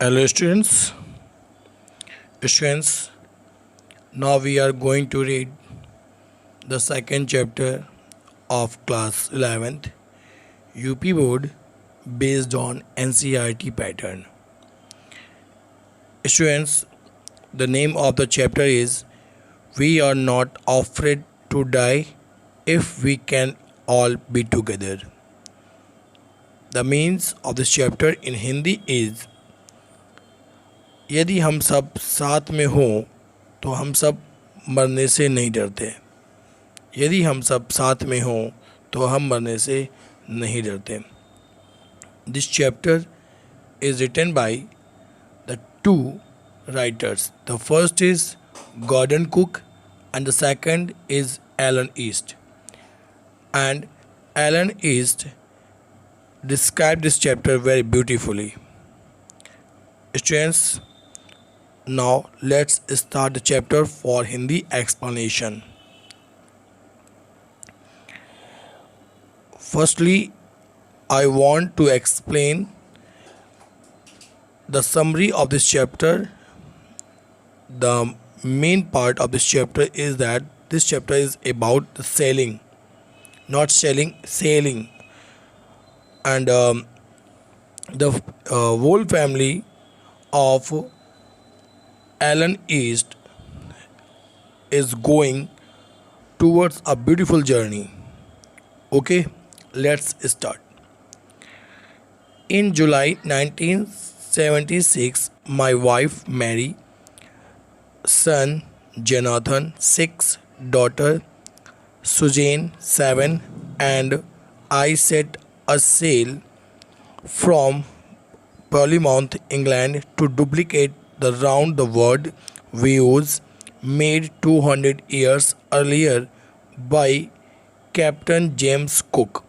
Hello students, now we are going to read the second chapter of class 11th UP board based on NCERT pattern. Students, the name of the chapter is We Are Not Afraid to Die If We Can All Be Together. The means of this chapter in Hindi is यदि हम सब साथ में हों तो हम सब मरने से नहीं डरते. यदि हम सब साथ में हों तो हम मरने से नहीं डरते. This chapter is written by the two writers. The first is Gordon Cook and the second is Alan East. And Alan East described this chapter very beautifully. Students, now let's start the chapter for Hindi explanation. Firstly, I want to explain the summary of this chapter. The main part of this chapter is that this chapter is about the sailing, not selling, sailing. And the whole family of Alan East is going towards a beautiful journey. Okay, let's start. In July 1976, my wife Mary, son Jonathan 6, daughter Suzanne 7, and I set a sail from Plymouth, England to duplicate the round the world views made 200 years earlier by captain James cook.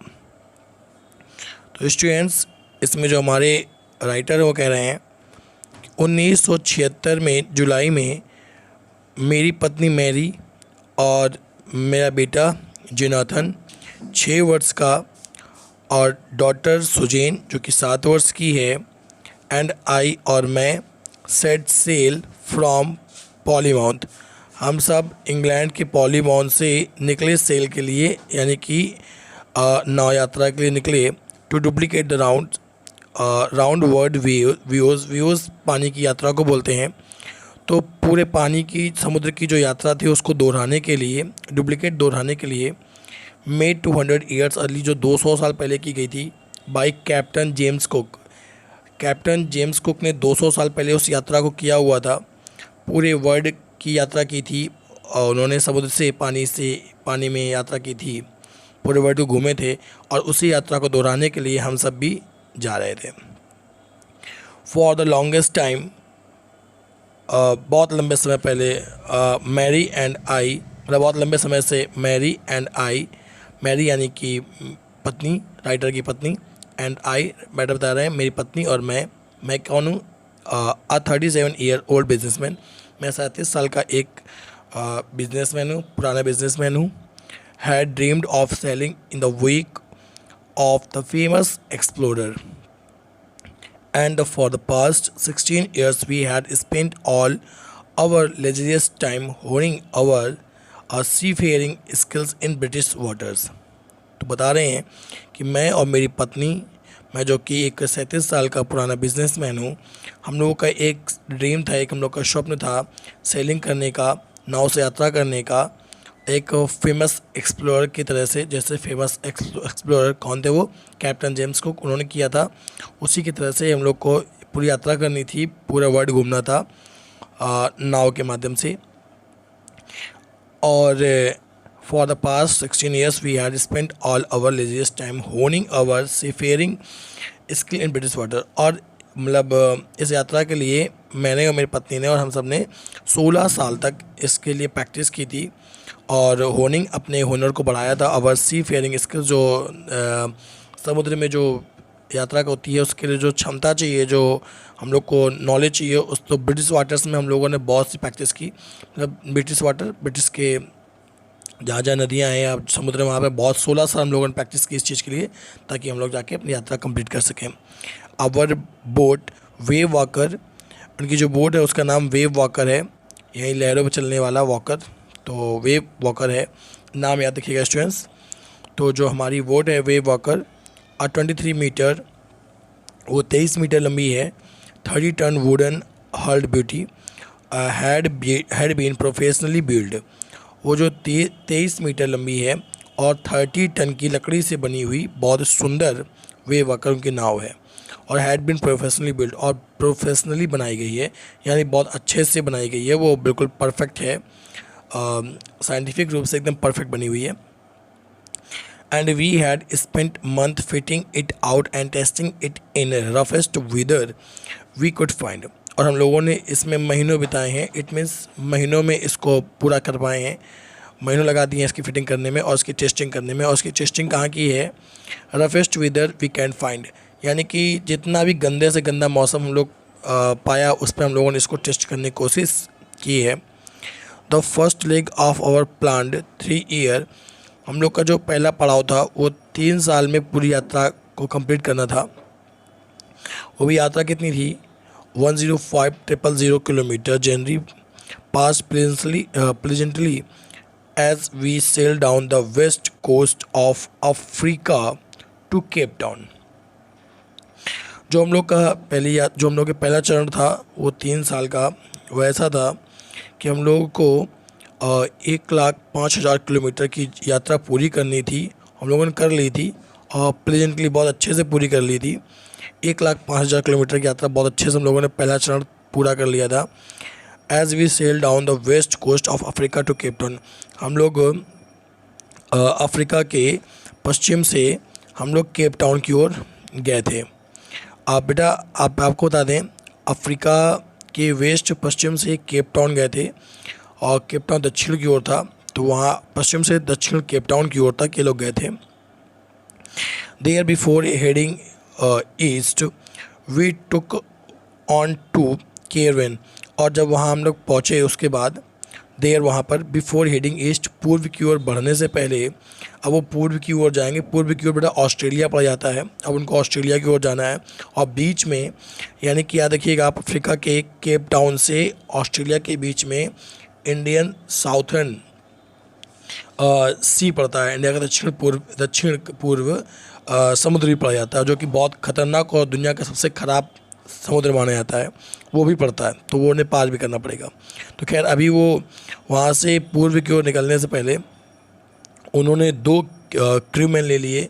तो students, इसमें जो हमारे writer हैं वो कह रहे हैं 1976 में जुलाई में मेरी पत्नी मैरी और मेरा बेटा जोनाथन 6 वर्ष का और डॉटर सुजैन जो कि 7 वर्ष की है एंड आई और मैं सेट सेल फ्रॉम पॉलीमाउथ. हम सब इंग्लैंड के पॉलीमाउथ से निकले सेल के लिए, यानी कि नाव यात्रा के लिए निकले. To duplicate the round world voyage पानी की यात्रा को बोलते हैं. तो पूरे पानी की समुद्र की जो यात्रा थी उसको दोहराने के लिए, डुप्लीकेट दोहराने के लिए मेड 200 ईयर्स अर्ली, जो 200 साल पहले की गई थी, by Captain James Cook. Captain James Cook ने 200 साल पहले उस यात्रा को किया हुआ था. पूरे वर्ल्ड की यात्रा की थी और उन्होंने समुद्र से पानी में यात्रा की थी, पूरे वर्ल्ड को घूमे थे और उसी यात्रा को दोहराने के लिए हम सब भी जा रहे थे. फॉर द लॉन्गेस्ट टाइम, बहुत लंबे समय पहले मैरी एंड आई, मतलब बहुत लंबे समय से मैरी एंड आई, मैरी यानी कि पत्नी, राइटर की पत्नी, एंड आई राइटर बता रहे हैं मेरी पत्नी और मैं कौन हूँ, 37 ईयर ओल्ड बिजनेसमैन. मैं 37 साल का एक बिजनेसमैन हूँ, पुराना बिजनेसमैन हूँ. Had dreamed of selling in the wake of the famous explorer and for the past 16 years we had spent all our leisure time honing our seafaring skills in British waters. तो बता रहे हैं कि मैं और मेरी पत्नी, मैं जो कि एक 37 साल का पुराना बिजनेसमैन हूँ, हम लोगों का एक ड्रीम था, एक हम लोग का स्वप्न था सेलिंग करने का, नाव से यात्रा करने का, एक फेमस एक्सप्लोरर की तरह से. जैसे फेमस एक्सप्लोरर कौन थे वो, कैप्टन जेम्स कुक, उन्होंने किया था. उसी की तरह से हम लोग को पूरी यात्रा करनी थी, पूरा वर्ल्ड घूमना था नाव के माध्यम से. और for the past 16 years we had spent all our leisure time honing our seafaring skill in British water. और मतलब इस यात्रा के लिए मैंने और मेरी पत्नी ने और हम सब ने 16 साल तक इसके लिए प्रैक्टिस की थी और होनिंग अपने हुनर को बढ़ाया था. आवर सी फेयरिंग स्किल्स, जो समुद्र में जो यात्रा होती है उसके लिए जो क्षमता चाहिए, जो हम लोग को नॉलेज चाहिए, उस तो ब्रिटिश वाटर्स में हम लोगों ने बहुत सी प्रैक्टिस की. मतलब ब्रिटिश वाटर, ब्रिटिश के जहाँ जहाँ नदियाँ हैं या समुद्र में, वहाँ पे बहुत 16 साल हम लोगों ने प्रैक्टिस की इस चीज़ के लिए, ताकि हम लोग जाके अपनी यात्रा कंप्लीट कर सकें. आवर बोट वेव वॉकर, उनकी जो बोट है उसका नाम वेव वॉकर है, यही लहरों पर चलने वाला वॉकर, तो वेव वॉकर है, नाम याद रखिएगा स्टूडेंट्स। तो जो हमारी बोट है वेव वॉकर 23 मीटर, वो 23 मीटर लंबी है, 30 ton wooden hulled beauty had been professionally build. वो जो 23 मीटर लंबी है और 30 टन की लकड़ी से बनी हुई बहुत सुंदर वेव वॉकर उनकी नाव है, और हैड बीन प्रोफेशनली बिल्ड, और प्रोफेशनली बनाई गई है, यानी बहुत अच्छे से बनाई गई है, वो बिल्कुल परफेक्ट है, साइंटिफिक रूप से एकदम परफेक्ट बनी हुई है। And we had spent month fitting it out and testing it in roughest weather we could find, और हम लोगों ने इसमें महीनों बिताए हैं, इट मीन्स महीनों में इसको पूरा कर पाए हैं, महीनों लगा दिए हैं इसकी फिटिंग करने में और इसकी टेस्टिंग करने में। और उसकी टेस्टिंग कहाँ की है? Roughest weather we can find, यानी कि जितना भी गंदे से गंदा मौसम हम लोग पाया उस पर हम लोगों ने इसको टेस्ट करने की कोशिश की है। The first leg of our planned 3 year, हम लोग का जो पहला पड़ाव था वो 3 साल में पूरी यात्रा को कंप्लीट करना था। वो भी यात्रा कितनी थी? 105,000 kilometre January pass pleasantly as we sail down the west coast of Africa to Cape Town. जो हम लोग का पहला चरण था वो 3 साल का, वो ऐसा था कि हम लोगों को 1,05,000 किलोमीटर की यात्रा पूरी करनी थी, हम लोगों ने कर ली थी और प्लेजेंटली बहुत अच्छे से पूरी कर ली थी। 1,05,000 किलोमीटर की यात्रा बहुत अच्छे से हम लोगों ने पहला चरण पूरा कर लिया था। As we sail down the west coast of Africa to Cape Town, हम लोग अफ्रीका के पश्चिम से हम लोग केप टाउन की ओर गए थे। बेटा आपको बता दें, अफ्रीका के वेस्ट पश्चिम से केप टाउन गए थे और केप टाउन दक्षिण की ओर था, तो वहाँ पश्चिम से दक्षिण केप टाउन की ओर तक ये लोग गए थे। There before heading east we took on two crewmen, और जब वहाँ हम लोग पहुँचे उसके बाद देयर वहाँ पर बिफोर हेडिंग ईस्ट, पूर्व की ओर बढ़ने से पहले, अब वो पूर्व की ओर जाएंगे, पूर्व की ओर बेटा ऑस्ट्रेलिया पड़ जाता है, अब उनको ऑस्ट्रेलिया की ओर जाना है, और बीच में यानी कि याद रखिएगा आप अफ्रीका के केप टाउन से ऑस्ट्रेलिया के बीच में इंडियन साउथर्न सी पड़ता है, इंडिया का दक्षिण पूर्व समुद्र भी पड़ जाता है, जो कि बहुत खतरनाक और दुनिया का सबसे ख़राब समुद्र माना जाता है, वो भी पड़ता है, तो वो उन्हें पार भी करना पड़ेगा। तो खैर अभी वो वहाँ से पूर्व की ओर निकलने से पहले उन्होंने 2 क्रूमैन ले लिए।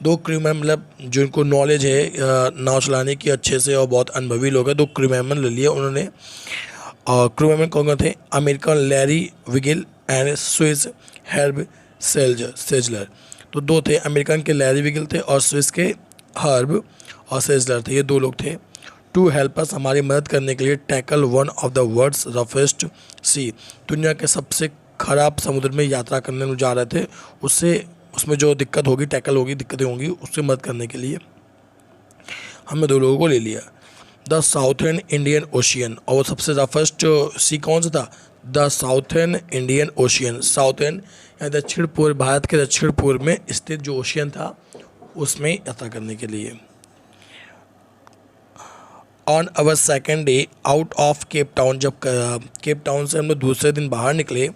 2 क्रूमैन मतलब जिनको नॉलेज है नाव चलाने की अच्छे से और बहुत अनुभवी लोग हैं, 2 क्रूमैन ले लिए उन्होंने। क्रूमैन कौन कौन थे? American Larry Vigil and Swiss Herb Seigler. तो 2 थे, अमेरिकन के लैरी विगिल थे और स्विस के हर्ब और सेजलर थे, ये 2 लोग थे। टू हेल्प अस, हमारी मदद करने के लिए, tackle one of the world's roughest sea, दुनिया के सबसे खराब समुद्र में यात्रा करने में जा रहे थे, उसमें जो दिक्कत होगी, टैकल होगी, दिक्कतें होंगी, उससे मदद करने के लिए हमने 2 लोगों को ले लिया। द साउथर्न इंडियन ओशियन, और वो सबसे रफेस्ट सी कौन सा था? The southern Indian ocean, southern या दक्षिण पूर्व, भारत के दक्षिण पूर्व में स्थित जो ओशियन था उसमें यात्रा करने के लिए। On our second day out of Cape Town, जब केप टाउन से हम लोग दूसरे दिन बाहर निकले,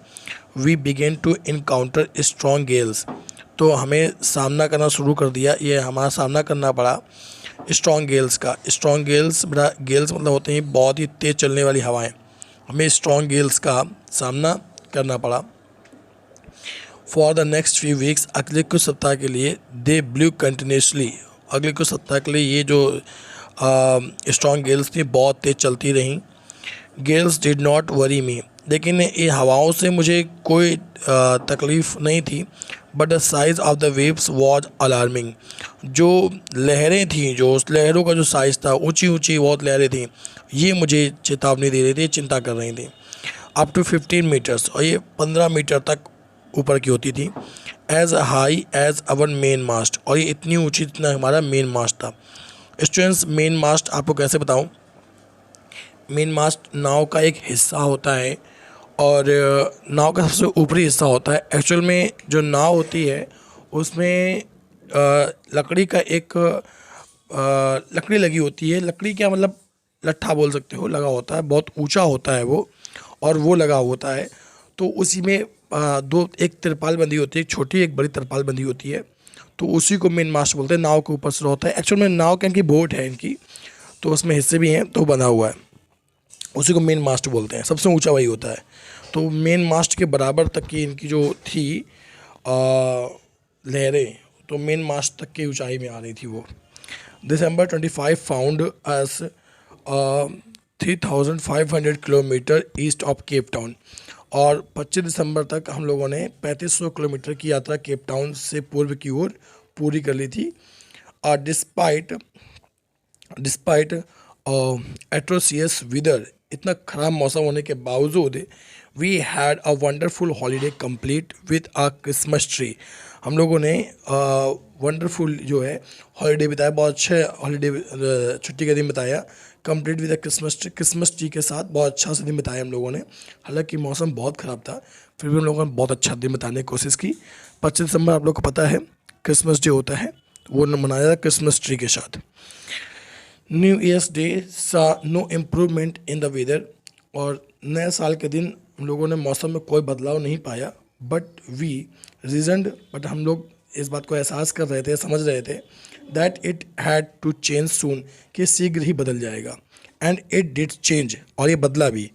we began to encounter strong gales, तो हमें सामना करना शुरू कर दिया, ये हमारा सामना करना पड़ा स्ट्रॉन्ग गेल्स का। स्ट्रॉन्ग गेल्स बड़ा गेल्स मतलब होते हैं बहुत ही तेज़ चलने वाली हवाएं, हमें स्ट्रॉन्ग गेल्स का सामना करना पड़ा। For the next few weeks, अगले कुछ सप्ताह के लिए, दे ब्लू कंटिन्यूसली, अगले कुछ सप्ताह के लिए ये जो स्ट्रॉन्ग गेल्स थी बहुत तेज़ चलती रहीं। गेल्स डिड नॉट वरी मी, लेकिन ये हवाओं से मुझे कोई तकलीफ़ नहीं थी। But the size of the waves was alarming, जो लहरें थीं, जो उस लहरों का जो साइज़ था, ऊंची ऊंची बहुत लहरें थीं, ये मुझे चेतावनी दे रही थी, चिंता कर रही थी। अप टू 15 मीटर्स, और ये 15 मीटर तक ऊपर की होती थी। As high as our main mast, और ये इतनी ऊँची जितना हमारा मेन मास्ट था। स्टूडेंट्स, मेन मास्ट आपको कैसे बताऊं? मेन मास्ट नाव का एक हिस्सा होता है और नाव का सबसे ऊपरी हिस्सा होता है। एक्चुअल में जो नाव होती है उसमें लकड़ी का एक लकड़ी लगी होती है। लकड़ी क्या मतलब लट्ठा बोल सकते हो, लगा होता है, बहुत ऊंचा होता है वो, और वो लगा होता है। तो उसी में दो, एक तिरपाल बंधी होती है, एक छोटी एक बड़ी तिरपाल बंधी होती है, तो उसी को मेन मास्ट बोलते हैं। नाव के ऊपर से होता है, एक्चुअल में नाव क्या इनकी बोट है इनकी, तो उसमें हिस्से भी हैं, तो बना हुआ है, उसी को मेन मास्ट बोलते हैं। सबसे ऊंचा वही होता है। तो मेन मास्ट के बराबर तक की इनकी जो थी लहरें, तो मेन मास्ट तक की ऊंचाई में आ रही थी वो। दिसंबर 25 found us 3,500 kilometre east of Cape town, और 25 दिसंबर तक हम लोगों ने 3500 किलोमीटर की यात्रा केप टाउन से पूर्व की ओर पूरी कर ली थी। और डिस्पाइट डिस्पाइट एट्रोसियस वेदर, इतना ख़राब मौसम होने के बावजूद, we had a wonderful holiday complete with a Christmas tree. हम लोगों ने वंडरफुल जो है हॉलीडे बिताया, बहुत अच्छे हॉलीडे छुट्टी का दिन बिताया, complete with a Christmas tree के साथ बहुत अच्छा सा दिन बिताया हम लोगों ने। हालांकि मौसम बहुत ख़राब था, फिर भी हम लोगों ने बहुत अच्छा दिन बिताने की कोशिश की। 25 दिसंबर आप लोग को पता है क्रिसमस डे होता है, वो मनाया था क्रिसमस ट्री के साथ। New Year's Day saw no improvement in the weather, और नए साल के दिन हम लोगों ने मौसम में कोई बदलाव नहीं पाया। बट हम लोग इस बात को एहसास कर रहे थे, समझ रहे थे, that it had to change soon, कि शीघ्र ही बदल जाएगा। एंड इट डिड चेंज, और ये बदला भी,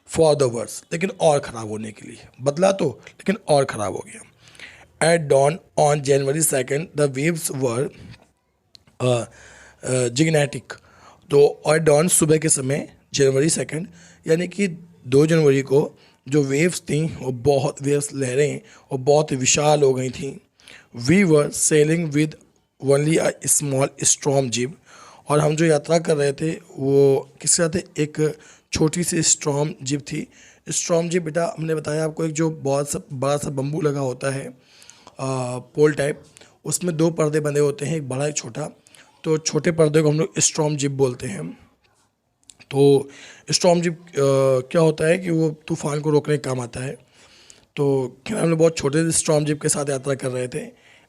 फॉर द वर्स, लेकिन और ख़राब होने के लिए बदला तो, लेकिन और ख़राब हो गया। At dawn on January 2 the waves were gigantic, तो और डॉन सुबह के समय जनवरी 2 यानी कि 2 जनवरी को जो वेव्स थी वो बहुत, वेव्स लहरें वो बहुत विशाल हो गई थी। We were sailing with only a small storm jib, और हम जो यात्रा कर रहे थे वो किसके साथ थे, एक छोटी सी स्ट्रॉम जिप थी। स्ट्रॉम जिप बेटा हमने बताया आपको, एक जो बहुत सा बड़ा सा बम्बू लगा होता है पोल टाइप, उसमें 2 पर्दे बंधे होते हैं, एक बड़ा एक छोटा, तो छोटे पर्दे को हम लोग स्ट्रॉम जिप बोलते हैं। तो स्टॉर्म जिप क्या होता है कि वो तूफान को रोकने का काम आता है। तो खैर हम लोग बहुत छोटे स्टॉर्म जिप के साथ यात्रा कर रहे थे।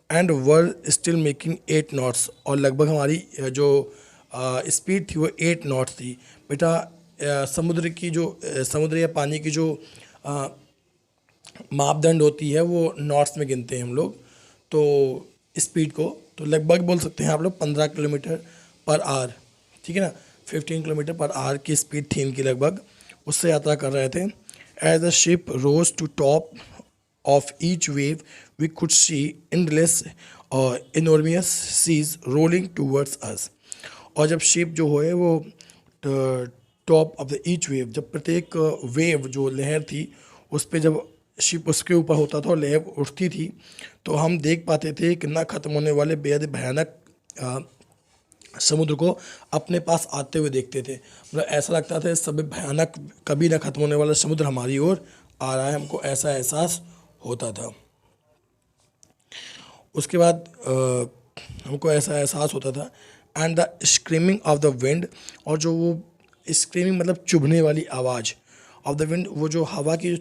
And were still making 8 knots, और लगभग हमारी जो स्पीड थी वो 8 नॉट्स थी। बेटा समुद्र की जो समुद्र या पानी की जो मापदंड होती है वो नॉट्स में गिनते हैं हम लोग, तो स्पीड को तो लगभग बोल सकते हैं आप लोग 15 किलोमीटर पर आवर, ठीक है ना, 15 किलोमीटर पर आवर की स्पीड थी इनकी लगभग, उससे यात्रा कर रहे थे। As the ship rose to top of each wave we could see endless और enormous seas rolling towards us, और जब शिप जो है वो top of the each wave, जब प्रत्येक वेव जो लहर थी उस पर जब शिप उसके ऊपर होता था और लहर उठती थी, तो हम देख पाते थे कि ना ख़त्म होने वाले बेहद भयानक समुद्र को अपने पास आते हुए देखते थे। मतलब ऐसा लगता था सब भयानक कभी ना ख़त्म होने वाला समुद्र हमारी ओर आ रहा है, हमको ऐसा एहसास होता था। उसके बाद हमको ऐसा एहसास होता था। And the screaming of the wind, और जो वो स्क्रीमिंग मतलब चुभने वाली आवाज़ ऑफ द विंड, वो जो हवा की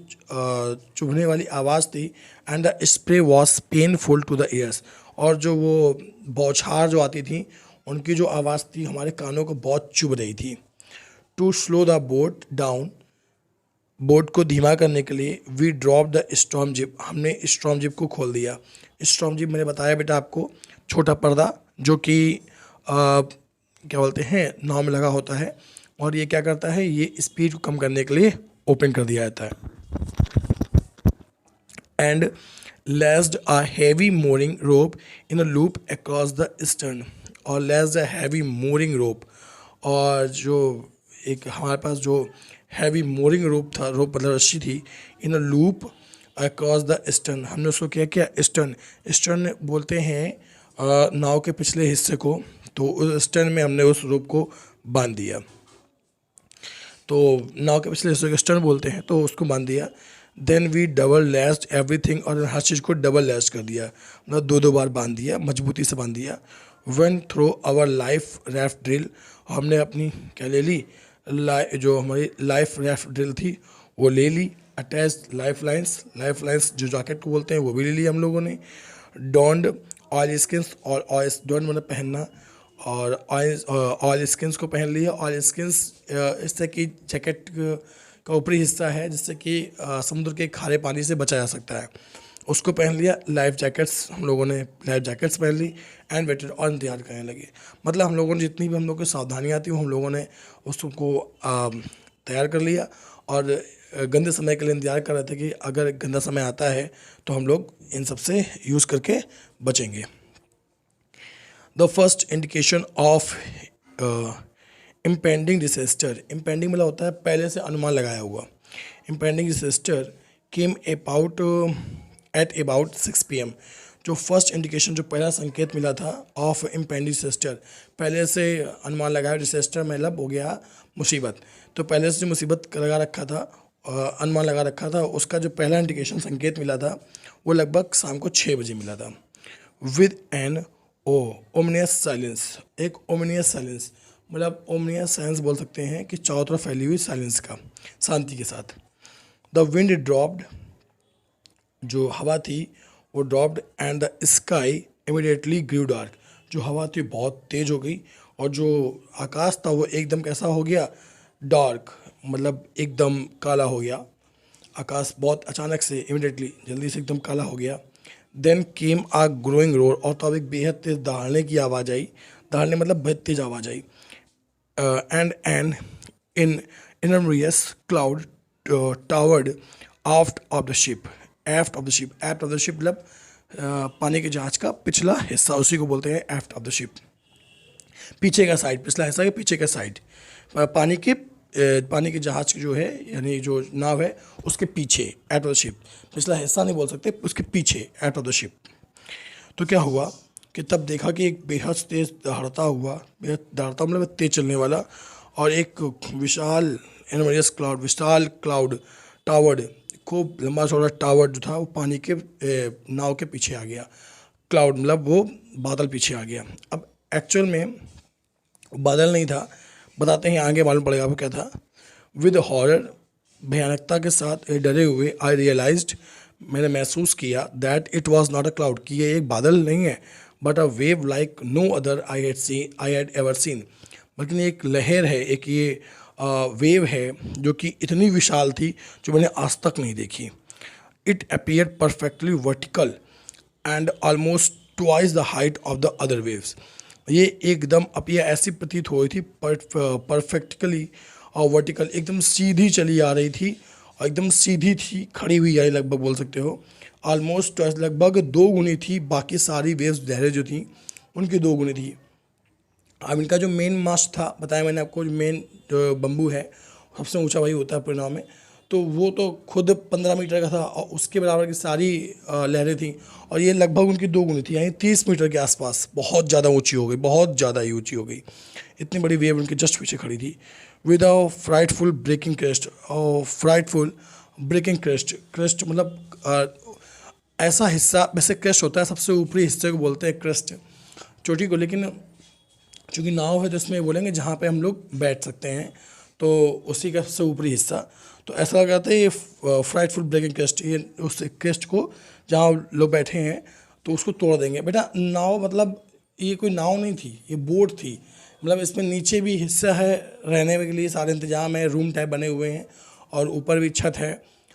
चुभने वाली आवाज़ थी। And the spray was painful to the ears, और जो वो बौछार जो आती थी उनकी जो आवाज़ थी हमारे कानों को बहुत चुभ रही थी। To slow the boat down, boat को धीमा करने के लिए we drop the storm jib, हमने स्टॉर्म जिप को खोल दिया। स्टॉर्म जिप मैंने बताया बेटा आपको, छोटा पर्दा जो कि क्या बोलते हैं नाव में लगा होता है, और ये क्या करता है, ये स्पीड को कम करने के लिए ओपन कर दिया जाता है। And लेस्ड a heavy mooring rope in a loop across the stern, और लेस्ड अ हैवी mooring rope, और जो एक हमारे पास जो हैवी mooring rope था, रोप मतलब रस्सी थी, in a loop across the stern, हमने उसको क्या स्टर्न, स्टर्न बोलते हैं नाव के पिछले हिस्से को, तो उस स्टर्न में हमने उस रोप को बांध दिया। तो नाव के पिछले हिस्से को स्टर्न बोलते हैं, तो उसको बांध दिया। Then we double lashed everything, और हर चीज़ को डबल लेस्ड कर दिया, मतलब 2 बार बांध दिया, मजबूती से बांध दिया। Went through our life raft drill, हमने अपनी क्या ले ली, जो हमारी लाइफ रैफ्ट ड्रिल थी वो ले ली। अटैच लाइफ लाइन्स जो जैकेट को बोलते हैं वो भी ले ली हम लोगों ने। डॉन्ड ऑयल स्किन्स, और ऑयल डॉन्ड मतलब पहनना, और ऑयल स्किन्स को पहन लिया। ऑयल स्किन्स इस तरह की जैकेट का ऊपरी हिस्सा है जिससे कि समुद्र के खारे पानी से बचा जा सकता है, उसको पहन लिया। लाइफ जैकेट्स, हम लोगों ने लाइफ जैकेट्स पहन ली एंड वेटेड और इंतजार करने लगे। मतलब हम लोगों ने जितनी भी हम लोग की सावधानियाँ थी वो हम लोगों ने उसको तैयार कर लिया और गंदे समय के लिए इंतजार कर रहे थे कि अगर गंदा समय आता है तो हम लोग इन सब से यूज़ करके बचेंगे। The first indication of impending disaster, impending मतलब होता है पहले से अनुमान लगाया हुआ। Impending disaster came about at about 6 PM। जो फर्स्ट इंडिकेशन, जो पहला संकेत मिला था ऑफ इम्पेंडिंग डिसेस्टर, पहले से अनुमान लगाया। डिसेस्टर मतलब हो गया मुसीबत, तो पहले से जो मुसीबत लगा रखा था, अनुमान लगा रखा था, उसका जो पहला इंडिकेशन संकेत मिला था वो लगभग शाम को 6 बजे मिला था। विद एन ओमिनियस साइलेंस, एक ओमिनियस साइलेंस मतलब ओमिनियस साइलेंस बोल सकते हैं कि चारों तरफ फैली हुई साइलेंस का, शांति के साथ। द विंड ड्रॉप्ड, जो हवा थी वो dropped and the sky immediately grew dark, जो हवा थी बहुत तेज हो गई और जो आकाश था वो एकदम कैसा हो गया, डार्क मतलब एकदम काला हो गया। आकाश बहुत अचानक से, इमीडिएटली, जल्दी से एकदम काला हो गया। देन केम आ ग्रोइंग रोर, और तो अब एक बेहद तेज दहाड़ने की आवाज़ आई। दहाड़ने मतलब बेहद तेज आवाज़ आई। And an in enormous cloud toward aft of the ship, aft of the ship, aft of the ship मतलब पानी के जहाज का पिछला हिस्सा, उसी को बोलते हैं एफ्ट ऑफ द शिप। पीछे का साइड, पिछला हिस्सा के पीछे का साइड, पानी के जहाज जो है यानी जो नाव है उसके पीछे, एट ऑफ द शिप। पिछला हिस्सा नहीं बोल सकते, उसके पीछे, एट ऑफ द शिप। तो क्या हुआ कि तब देखा कि एक बेहद तेज दहाड़ता हुआ, बेहद दहाड़ता मतलब तेज चलने वाला, और एक विशाल एनमरियस क्लाउड, विशाल क्लाउड टावर्ड, खूब लंबा चौड़ा टावर जो था वो पानी के नाव के पीछे आ गया। क्लाउड मतलब वो बादल पीछे आ गया। अब एक्चुअल में बादल नहीं था, बताते हैं आगे मालूम पड़ेगा वो क्या था। विद हॉरर, भयानकता के साथ, डरे हुए, आई रियलाइज्ड, मैंने महसूस किया, that it was not a cloud, कि ये एक बादल नहीं है, but a wave like no other I had ever seen, बल्कि एक लहर है, एक ये वेव है जो कि इतनी विशाल थी जो मैंने आज तक नहीं देखी। It appear perfectly vertical and almost twice the height of the other waves, ये एकदम अपीयर ऐसी प्रतीत हो रही थी परफेक्टली और वर्टिकल, एकदम सीधी चली आ रही थी और एकदम सीधी थी, खड़ी हुई आई लगभग बोल सकते हो। ऑलमोस्ट लगभग 2 गुनी थी, बाकी सारी वेव्स लहरें जो थी उनकी 2 गुनी थी। अब इनका जो मेन मास्ट था, बताया मैंने आपको, जो मेन जो बम्बू है सबसे ऊंचा वही होता है परिणाम में, तो वो तो खुद 15 मीटर का था और उसके बराबर की सारी लहरें थी, और ये लगभग उनकी 2 गुनी थी, यानी 30 मीटर के आसपास, बहुत ज़्यादा ऊंची हो गई, बहुत ज़्यादा ही ऊंची हो गई। इतनी बड़ी वेव उनके जस्ट पीछे खड़ी थी। With a frightful breaking crest, और फ्राइटफुल ब्रेकिंग क्रेस्ट, क्रेस्ट मतलब ऐसा हिस्सा, वैसे क्रेस्ट होता है सबसे ऊपरी हिस्से को बोलते हैं क्रेस्ट, चोटी को, लेकिन चूँकि नाव है तो इसमें बोलेंगे जहाँ पे हम लोग बैठ सकते हैं, तो उसी का सबसे ऊपरी हिस्सा। तो ऐसा लग रहा था ये फ्राइटफुल ब्रेकिंग क्रेस्ट, ये उस क्रेस्ट को जहाँ लोग बैठे हैं तो उसको तोड़ देंगे। बेटा नाव मतलब ये कोई नाव नहीं थी, ये बोट थी, मतलब इसमें नीचे भी हिस्सा है, रहने के लिए सारे इंतजाम है, रूम टाइप बने हुए हैं, और ऊपर भी छत है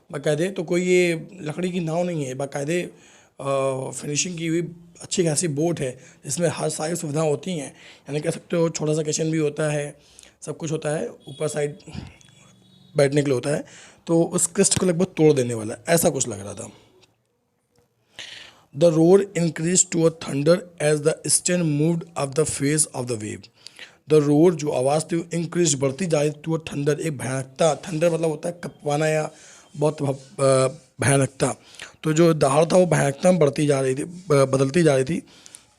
बाकायदे। तो कोई ये लकड़ी की नाव नहीं है, बाकायदे फिनिशिंग की हुई अच्छी खासी बोट है जिसमें हर सारी सुविधाएं होती हैं, यानी कह सकते हो छोटा सा किचन भी होता है, सब कुछ होता है, ऊपर साइड बैठने के लिए होता है। तो उस क्रेस्ट को लगभग तोड़ देने वाला ऐसा कुछ लग रहा था। The roar increase to a thunder as the stern moved up the face of the wave. The roar जो आवाज़ थी इंक्रीज बढ़ती जा रही टू अ थंडर, एक भयानकता, थंडर मतलब होता है कपवाना या बहुत भयानकता, तो जो दहाड़ था वो भयानकता में बढ़ती जा रही थी, बदलती जा रही थी।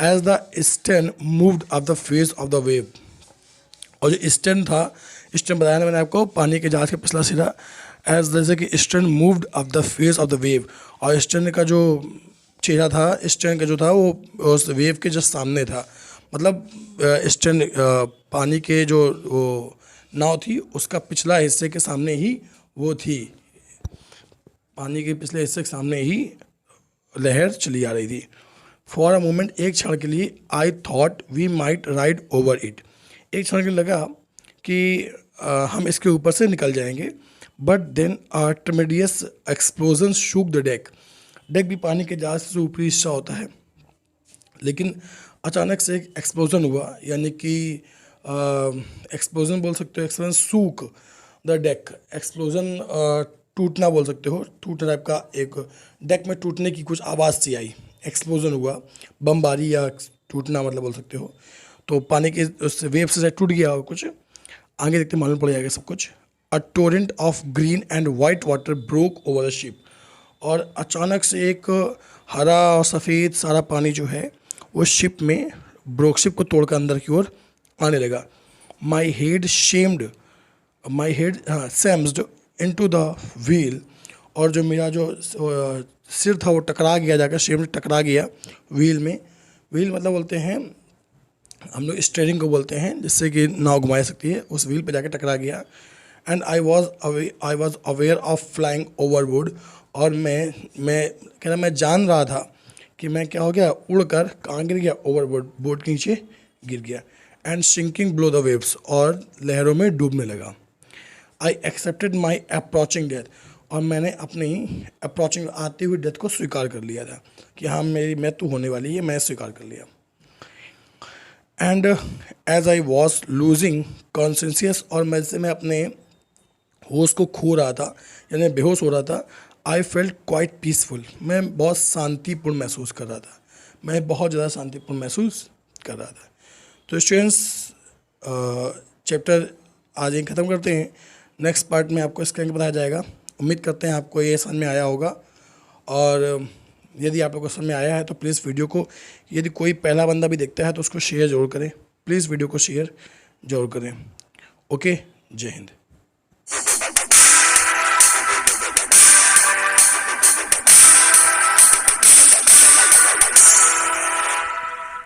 As the stern moved up the face of the wave, और जो स्टेन था, स्टेन बताया ना मैंने आपको, पानी के जहाज का पिछला सिरा, एज जैसे कि stern moved up the face of the wave, और स्टेन का जो चेहरा था, स्टेन का जो था वो उस वेव के जस्ट सामने था, मतलब स्टेन पानी के जो वो नाव थी उसका पिछला हिस्से के सामने ही वो थी, पानी के पिछले हिस्से के सामने ही लहर चली आ रही थी। फॉर अ मोमेंट, एक क्षण के लिए, I thought we might ride over it, एक क्षण के लिए लगा कि हम इसके ऊपर से निकल जाएंगे। But then a tremendous explosion shook the deck, deck भी पानी के जहाज से ऊपरी हिस्सा होता है, लेकिन अचानक से एक एक्सप्लोजन हुआ, यानी कि एक्सप्लोजन बोल सकते हो, एक्सप्लोजन सूक द डेक, एक्सप्लोजन टूटना बोल सकते हो, टूटने टाइप का, एक डेक में टूटने की कुछ आवाज़ सी आई, एक्सप्लोजन हुआ, बमबारी या टूटना मतलब बोल सकते हो। तो पानी के उस वेव से टूट गया और कुछ, आगे देखते मालूम पड़ जाएगा सब कुछ। A torrent of green and white water broke over the ship, और अचानक से एक हरा और सफ़ेद सारा पानी जो है वो शिप में ब्रोक, शिप को तोड़कर अंदर की ओर आने लगा। My head slammed, my head slammed into the wheel, और जो मेरा जो सिर था वो टकरा गया, जाकर शेम्ड टकरा गया व्हील में। व्हील मतलब बोलते हैं हम लोग स्टीयरिंग को बोलते हैं, जिससे कि नाव घुमा सकती है, उस व्हील पे जाके टकरा गया। And I was aware of flying overboard, और मैं कह रहा मैं जान रहा था कि मैं क्या हो गया, उड़कर कहाँ गिर गया, ओवरबोर्ड, बोट के नीचे गिर गया। And sinking below the waves, और लहरों में डूबने लगा। I accepted my approaching death, और मैंने अपनी अप्रोचिंग, आती हुई डेथ को स्वीकार कर लिया था कि हाँ मेरी मृत्यु होने वाली है, मैं स्वीकार कर लिया। And as I was losing conscious, और मैं अपने होश को खो रहा था, यानी बेहोश हो रहा था। आई फेल्ट क्वाइट पीसफुल, मैं बहुत शांतिपूर्ण महसूस कर रहा था, मैं बहुत ज़्यादा शांतिपूर्ण महसूस कर रहा था। तो स्टूडेंट्स, चैप्टर आज यहीं ख़त्म करते हैं, नेक्स्ट पार्ट में आपको इसका बताया जाएगा। उम्मीद करते हैं आपको ये समझ में आया होगा, और यदि आप लोगों को समझ में आया है तो प्लीज़ वीडियो को, यदि कोई पहला बंदा भी देखता है तो उसको शेयर ज़रूर करें, प्लीज़ वीडियो को शेयर ज़रूर करें। ओके, जय हिंद।